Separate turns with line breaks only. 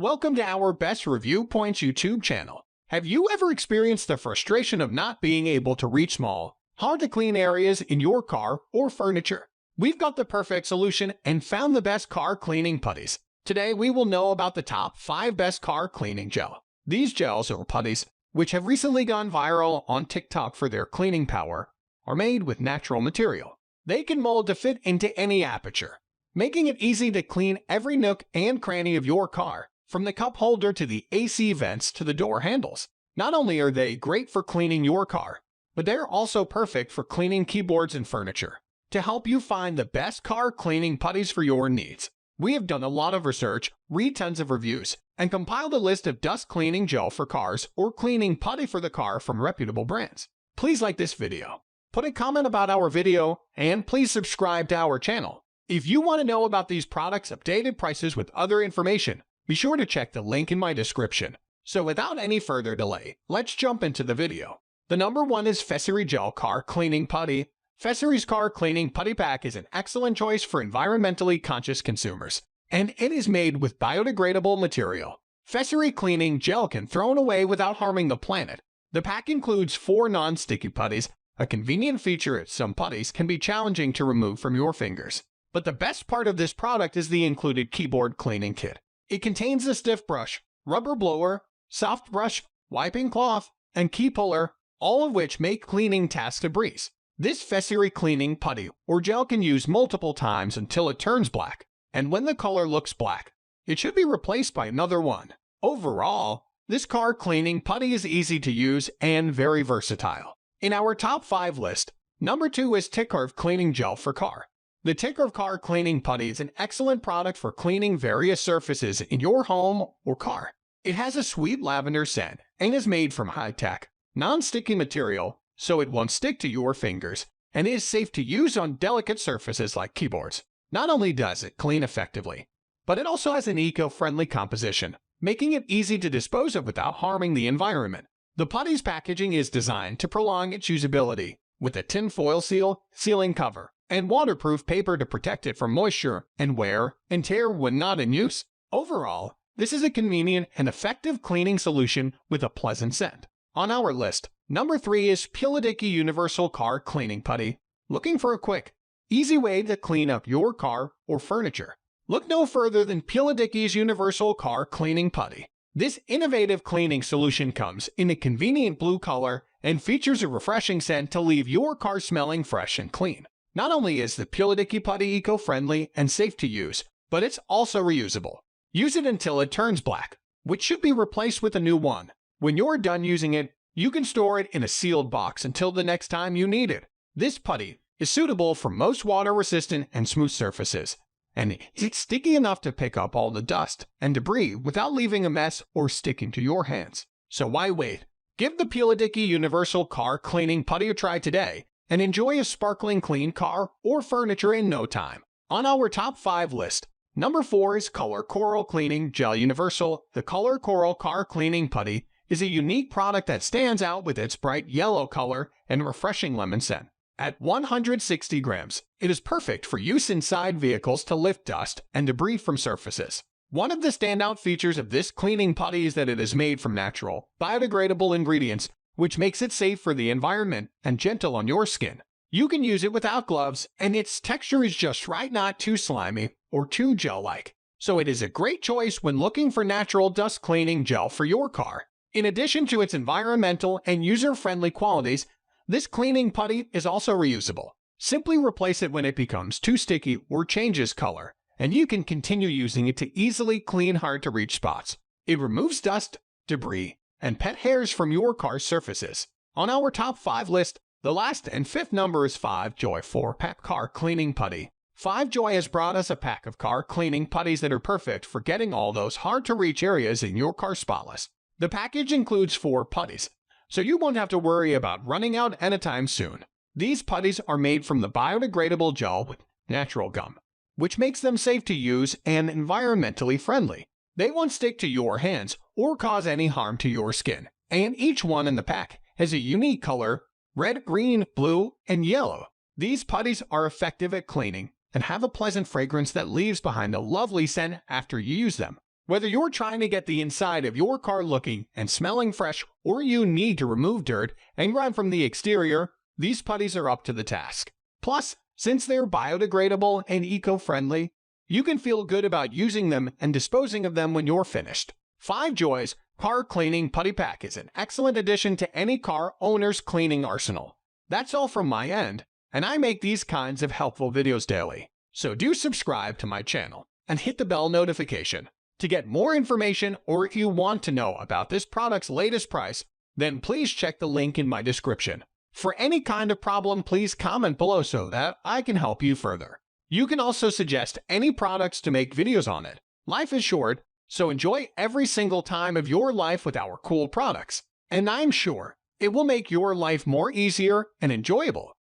Welcome to our Best Review Points YouTube channel. Have you ever experienced the frustration of not being able to reach small, hard-to-clean areas in your car or furniture? We've got the perfect solution and found the best car cleaning putties. Today we will know about the top 5 best car cleaning gel. These gels, or putties, which have recently gone viral on TikTok for their cleaning power, are made with natural material. They can mold to fit into any aperture, making it easy to clean every nook and cranny of your car, from the cup holder to the AC vents to the door handles. Not only are they great for cleaning your car, but they're also perfect for cleaning keyboards and furniture. To help you find the best car cleaning putties for your needs, we have done a lot of research, read tons of reviews, and compiled a list of dust cleaning gel for cars or cleaning putty for the car from reputable brands. Please like this video, put a comment about our video, and please subscribe to our channel. If you want to know about these products' updated prices with other information, be sure to check the link in my description. So without any further delay, let's jump into the video. The number 1 is Fesciory Gel Car Cleaning Putty. Fesciory's Car Cleaning Putty Pack is an excellent choice for environmentally conscious consumers, and it is made with biodegradable material. Fesciory Cleaning Gel can thrown away without harming the planet. The pack includes 4 non-sticky putties, a convenient feature as some putties can be challenging to remove from your fingers. But the best part of this product is the included keyboard cleaning kit. It contains a stiff brush, rubber blower, soft brush, wiping cloth, and key puller, all of which make cleaning tasks a breeze. This Fesciory cleaning putty or gel can use multiple times until it turns black, and when the color looks black, it should be replaced by another one. Overall, this car cleaning putty is easy to use and very versatile. In our top 5 list, number 2 is TICARVE Cleaning Gel for Car. The TICARVE Car Cleaning Putty is an excellent product for cleaning various surfaces in your home or car. It has a sweet lavender scent and is made from high-tech, non-sticky material, so it won't stick to your fingers and is safe to use on delicate surfaces like keyboards. Not only does it clean effectively, but it also has an eco-friendly composition, making it easy to dispose of without harming the environment. The putty's packaging is designed to prolong its usability, with a tin foil seal, sealing cover, and waterproof paper to protect it from moisture and wear and tear when not in use. Overall, this is a convenient and effective cleaning solution with a pleasant scent. On our list, number 3 is PULIDIKI Universal Car Cleaning Putty. Looking for a quick, easy way to clean up your car or furniture? Look no further than PULIDIKI's Universal Car Cleaning Putty. This innovative cleaning solution comes in a convenient blue color and features a refreshing scent to leave your car smelling fresh and clean. Not only is the PULIDIKI putty eco-friendly and safe to use, but it's also reusable. Use it until it turns black, which should be replaced with a new one. When you're done using it, you can store it in a sealed box until the next time you need it. This putty is suitable for most water-resistant and smooth surfaces, and it's sticky enough to pick up all the dust and debris without leaving a mess or sticking to your hands. So why wait? Give the PULIDIKI Universal Car Cleaning Putty a try today and enjoy a sparkling clean car or furniture in no time. On our top 5 list, number 4 is ColorCoral Cleaning Gel Universal. The ColorCoral Car Cleaning Putty is a unique product that stands out with its bright yellow color and refreshing lemon scent. At 160 grams, it is perfect for use inside vehicles to lift dust and debris from surfaces. One of the standout features of this cleaning putty is that it is made from natural, biodegradable ingredients, which makes it safe for the environment and gentle on your skin. You can use it without gloves, and its texture is just right, not too slimy or too gel-like. So it is a great choice when looking for natural dust cleaning gel for your car. In addition to its environmental and user-friendly qualities, this cleaning putty is also reusable. Simply replace it when it becomes too sticky or changes color, and you can continue using it to easily clean hard-to-reach spots. It removes dust, debris, and pet hairs from your car's surfaces. On our top 5 list, the last and 5th number is FiveJoy 4-Pack Car Cleaning Putty. FiveJoy has brought us a pack of car cleaning putties that are perfect for getting all those hard-to-reach areas in your car spotless. The package includes 4 putties, so you won't have to worry about running out anytime soon. These putties are made from the biodegradable gel with natural gum, which makes them safe to use and environmentally friendly. They won't stick to your hands or cause any harm to your skin, and each one in the pack has a unique color: red, green, blue, and yellow. These putties are effective at cleaning and have a pleasant fragrance that leaves behind a lovely scent after you use them. Whether you're trying to get the inside of your car looking and smelling fresh, or you need to remove dirt and grime from the exterior, these putties are up to the task. Plus, since they're biodegradable and eco-friendly, you can feel good about using them and disposing of them when you're finished. FiveJoy's Car Cleaning Putty Pack is an excellent addition to any car owner's cleaning arsenal. That's all from my end, and I make these kinds of helpful videos daily. So do subscribe to my channel and hit the bell notification to get more information, or if you want to know about this product's latest price, then please check the link in my description. For any kind of problem, please comment below so that I can help you further. You can also suggest any products to make videos on it. Life is short, so enjoy every single time of your life with our cool products, and I'm sure it will make your life more easier and enjoyable.